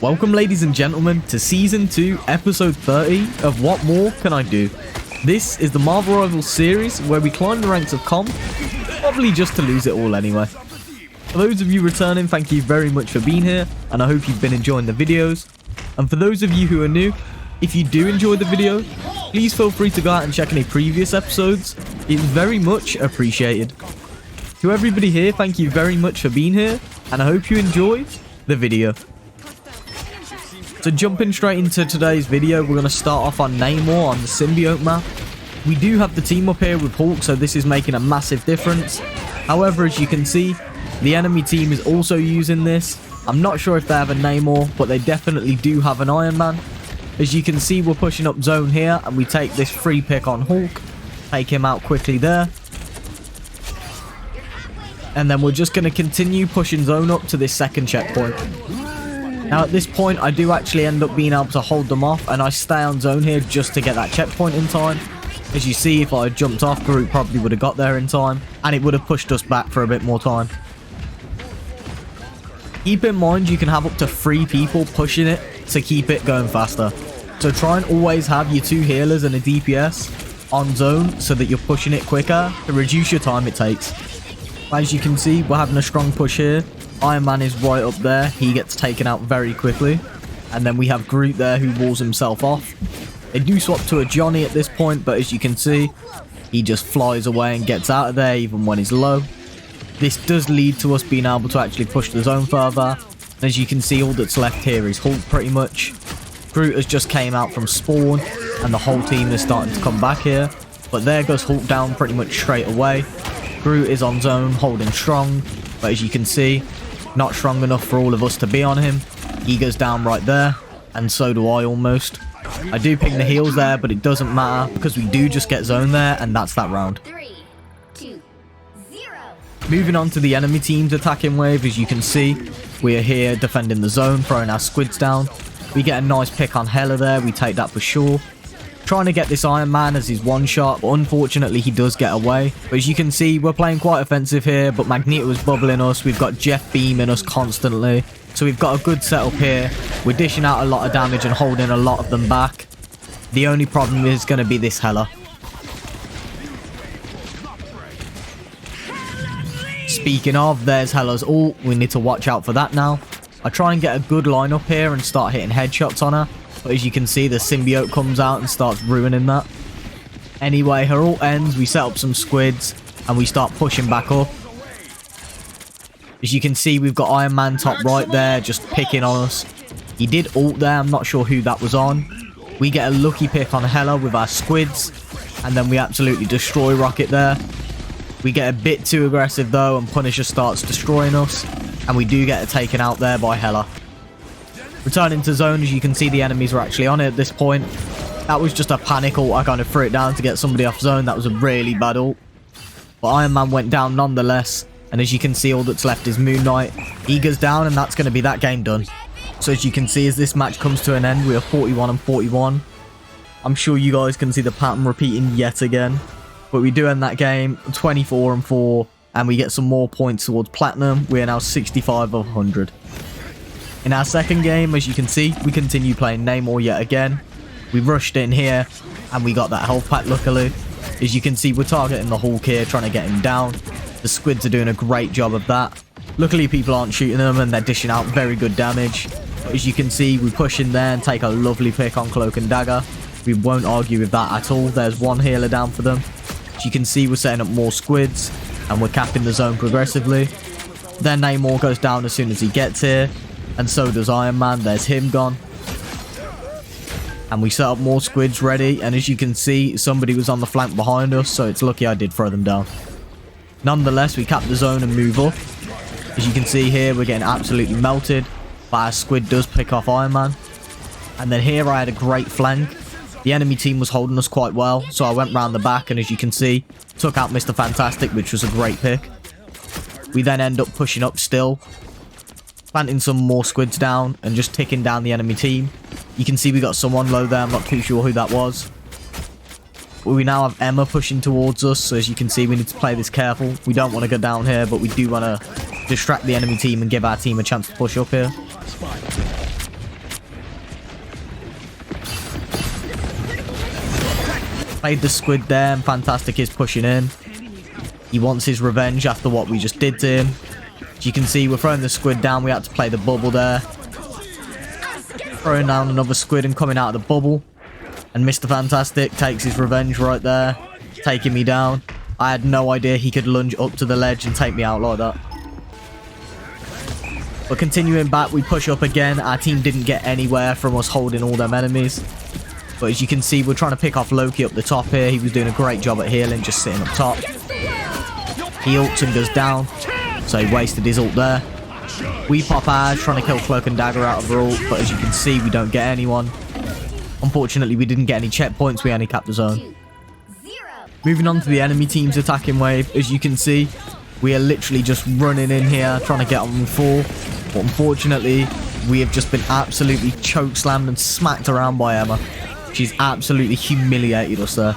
Welcome ladies and gentlemen to Season 2 Episode 30 of What More Can I Do? This is the Marvel Rivals series where we climb the ranks of comp, probably just to lose it all anyway. For those of you returning, thank you very much for being here and I hope you've been enjoying the videos. And for those of you who are new, if you do enjoy the video, please feel free to go out and check any previous episodes. It's very much appreciated. To everybody here, thank you very much for being here and I hope you enjoy the video. So jumping straight into today's video, we're going to start off on Namor on the symbiote map. We do have the team up here with Hulk, so this is making a massive difference. However, as you can see, the enemy team is also using this. I'm not sure if they have a Namor, but they definitely do have an Iron Man. As you can see, we're pushing up zone here, and we take this free pick on Hulk. Take him out quickly there. And then we're just going to continue pushing zone up to this second checkpoint. Now at this point, I do actually end up being able to hold them off, and I stay on zone here just to get that checkpoint in time. As you see, if I had jumped off, Groot probably would have got there in time, and it would have pushed us back for a bit more time. Keep in mind, you can have up to 3 people pushing it to keep it going faster. So try and always have your 2 healers and a DPS on zone so that you're pushing it quicker to reduce your time it takes. As you can see, we're having a strong push here. Iron Man is right up there. He gets taken out very quickly. And then we have Groot there who walls himself off. They do swap to a Johnny at this point, but as you can see, he just flies away and gets out of there even when he's low. This does lead to us being able to actually push the zone further. And as you can see, all that's left here is Hulk pretty much. Groot has just came out from spawn and the whole team is starting to come back here. But there goes Hulk down pretty much straight away. Groot is on zone holding strong, but as you can see, not strong enough for all of us to be on him. He goes down right there, and so do I almost. I do ping the heals there, but it doesn't matter because we do just get zone there, and that's that round. 3, 2, 0. Moving on to the enemy team's attacking wave, as you can see, we are here defending the zone, throwing our squids down. We get a nice pick on Hela there, we take that for sure. Trying to get this Iron Man as his one shot, but unfortunately he does get away. But as you can see, we're playing quite offensive here, but Magneto is bubbling us. We've got Jeff beaming us constantly. So we've got a good setup here. We're dishing out a lot of damage and holding a lot of them back. The only problem is going to be this Hela. Speaking of, there's Hela's ult. We need to watch out for that now. I try and get a good line up here and start hitting headshots on her. But as you can see, the symbiote comes out and starts ruining that. Anyway, her ult ends, we set up some squids, and we start pushing back up. As you can see, we've got Iron Man top right there, just picking on us. He did ult there, I'm not sure who that was on. We get a lucky pick on Hela with our squids, and then we absolutely destroy Rocket there. We get a bit too aggressive though, and Punisher starts destroying us, and we do get taken out there by Hela. Returning to zone, as you can see, the enemies were actually on it at this point. That was just a panic ult. I kind of threw it down to get somebody off zone. That was a really bad ult. But Iron Man went down nonetheless. And as you can see, all that's left is Moon Knight. He goes down, and that's going to be that game done. So as you can see, as this match comes to an end, we are 41 and 41. I'm sure you guys can see the pattern repeating yet again. But we do end that game 24 and 4. And we get some more points towards Platinum. We are now 65 of 100. In our second game, as you can see, we continue playing Namor yet again. We rushed in here, and we got that health pack luckily. As you can see, we're targeting the Hulk here, trying to get him down. The squids are doing a great job of that. Luckily, people aren't shooting them, and they're dishing out very good damage. But as you can see, we push in there and take a lovely pick on Cloak and Dagger. We won't argue with that at all. There's one healer down for them. As you can see, we're setting up more squids, and we're capping the zone progressively. Then Namor goes down as soon as he gets here. And so does Iron Man. There's him gone. And we set up more squids ready. And as you can see, somebody was on the flank behind us. So it's lucky I did throw them down. Nonetheless, we cap the zone and move up. As you can see here, we're getting absolutely melted. But our squid does pick off Iron Man. And then here I had a great flank. The enemy team was holding us quite well. So I went round the back. And as you can see, took out Mr. Fantastic, which was a great pick. We then end up pushing up still. Planting some more squids down and just ticking down the enemy team. You can see we got someone low there. I'm not too sure who that was. But we now have Emma pushing towards us. So as you can see, we need to play this careful. We don't want to go down here, but we do want to distract the enemy team and give our team a chance to push up here. Played the squid there, and Fantastic is pushing in. He wants his revenge after what we just did to him. As you can see, we're throwing the squid down. We had to play the bubble there. Throwing down another squid and coming out of the bubble. And Mr. Fantastic takes his revenge right there, taking me down. I had no idea he could lunge up to the ledge and take me out like that. But continuing back, we push up again. Our team didn't get anywhere from us holding all them enemies. But as you can see, we're trying to pick off Loki up the top here. He was doing a great job at healing, just sitting up top. He ults and goes down, so he wasted his ult there. We pop ours, trying to kill Cloak and Dagger out of our ult, but as you can see, we don't get anyone. Unfortunately, we didn't get any checkpoints. We only capped the zone. Moving on to the enemy team's attacking wave. As you can see, we are literally just running in here, trying to get on full. But unfortunately, we have just been absolutely chokeslammed and smacked around by Emma. She's absolutely humiliated us there.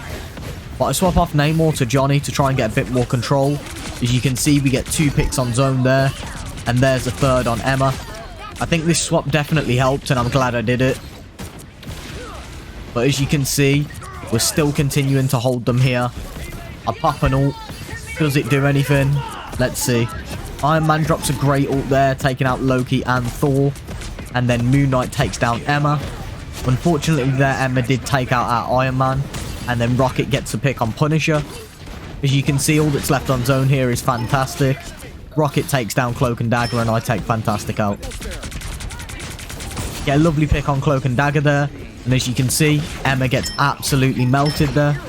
But I swap off Namor to Johnny to try and get a bit more control. As you can see, we get 2 picks on zone there. And there's a 3rd on Emma. I think this swap definitely helped, and I'm glad I did it. But as you can see, we're still continuing to hold them here. I pop an ult. Does it do anything? Let's see. Iron Man drops a great ult there, taking out Loki and Thor. And then Moon Knight takes down Emma. Unfortunately there, Emma did take out our Iron Man. And then Rocket gets a pick on Punisher. As you can see, all that's left on zone here is Fantastic. Rocket takes down Cloak and Dagger, and I take Fantastic out. Get a lovely pick on Cloak and Dagger there. And as you can see, Emma gets absolutely melted there.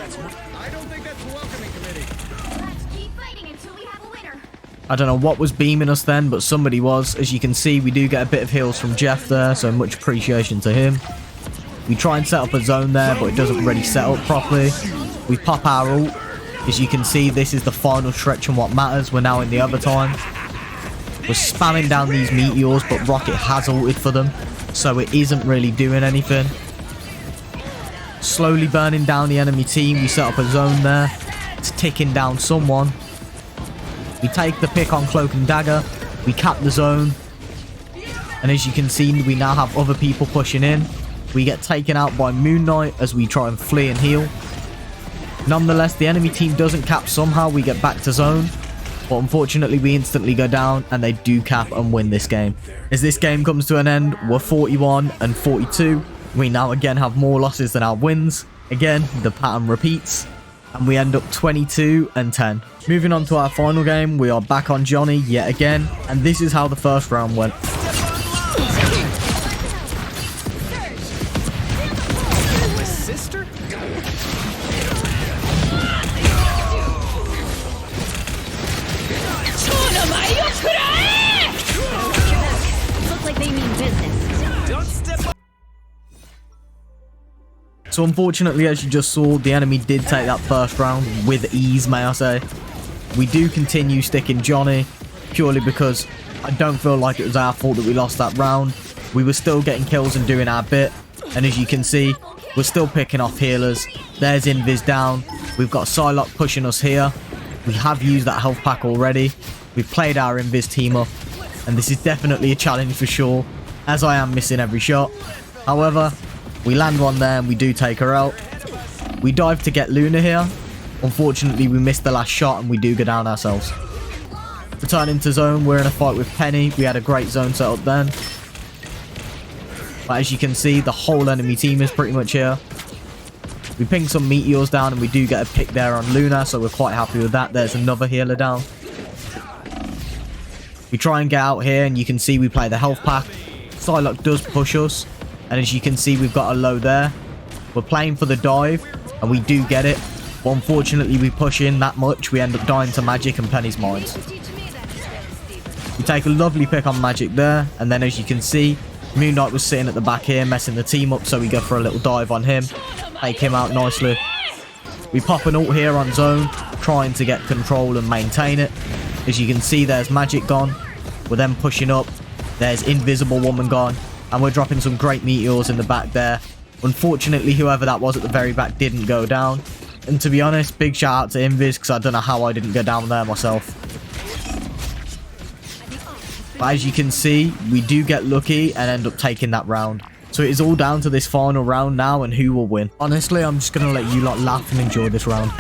I don't know what was beaming us then, but somebody was. As you can see, we do get a bit of heals from Jeff there, so much appreciation to him. We try and set up a zone there, but it doesn't really set up properly. We pop our ult. As you can see, this is the final stretch and what matters. We're now in the overtime. We're spamming down these meteors, but Rocket has ulted for them, so it isn't really doing anything. Slowly burning down the enemy team. We set up a zone there. It's ticking down someone. We take the pick on Cloak and Dagger. We cap the zone. And as you can see, we now have other people pushing in. We get taken out by Moon Knight as we try and flee and heal. Nonetheless, the enemy team doesn't cap somehow. We get back to zone. But unfortunately, we instantly go down and they do cap and win this game. As this game comes to an end, we're 41 and 42. We now again have more losses than our wins. Again, the pattern repeats. And we end up 22 and 10. Moving on to our final game, we are back on Johnny yet again. And this is how the first round went. So unfortunately, as you just saw, the enemy did take that first round with ease, may I say. We do continue sticking Johnny, purely because I don't feel like it was our fault that we lost that round. We were still getting kills and doing our bit. And as you can see, we're still picking off healers. There's Invis down. We've got Psylocke pushing us here. We have used that health pack already. We've played our Invis team up. And this is definitely a challenge for sure, as I am missing every shot. However, we land one there and we do take her out. We dive to get Luna here. Unfortunately, we missed the last shot and we do go down ourselves. Returning to zone, we're in a fight with Penny. We had a great zone set up then. But as you can see, the whole enemy team is pretty much here. We ping some meteors down and we do get a pick there on Luna, so we're quite happy with that. There's another healer down. We try and get out here and you can see we play the health pack. Psylocke does push us. And as you can see, we've got a low there. We're playing for the dive, and we do get it. But unfortunately, we push in that much, we end up dying to Magic and Penny's mines. We take a lovely pick on Magic there, and then as you can see, Moon Knight was sitting at the back here, messing the team up, so we go for a little dive on him. Take him out nicely. We pop an ult here on zone, trying to get control and maintain it. As you can see, there's Magic gone. We're then pushing up. There's Invisible Woman gone. And we're dropping some great meteors in the back there. Unfortunately, whoever that was at the very back didn't go down. And to be honest, big shout out to Invis, because I don't know how I didn't go down there myself. But as you can see, we do get lucky and end up taking that round. So it is all down to this final round now and who will win. Honestly, I'm just going to let you lot laugh and enjoy this round.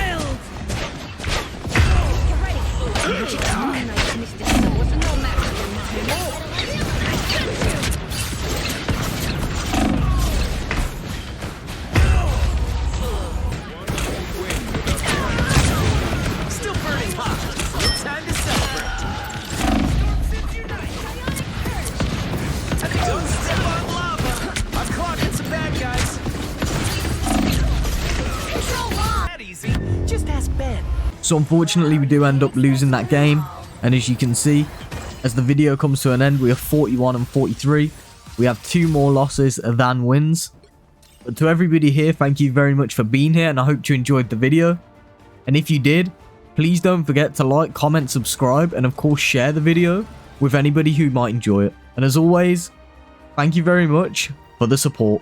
So unfortunately we do end up losing that game, and as you can see, as the video comes to an end, we are 41 and 43. We have 2 more losses than wins. But to everybody here, thank you very much for being here, and I hope you enjoyed the video. And if you did, please don't forget to like, comment, subscribe, and of course share the video with anybody who might enjoy it. And as always, thank you very much for the support.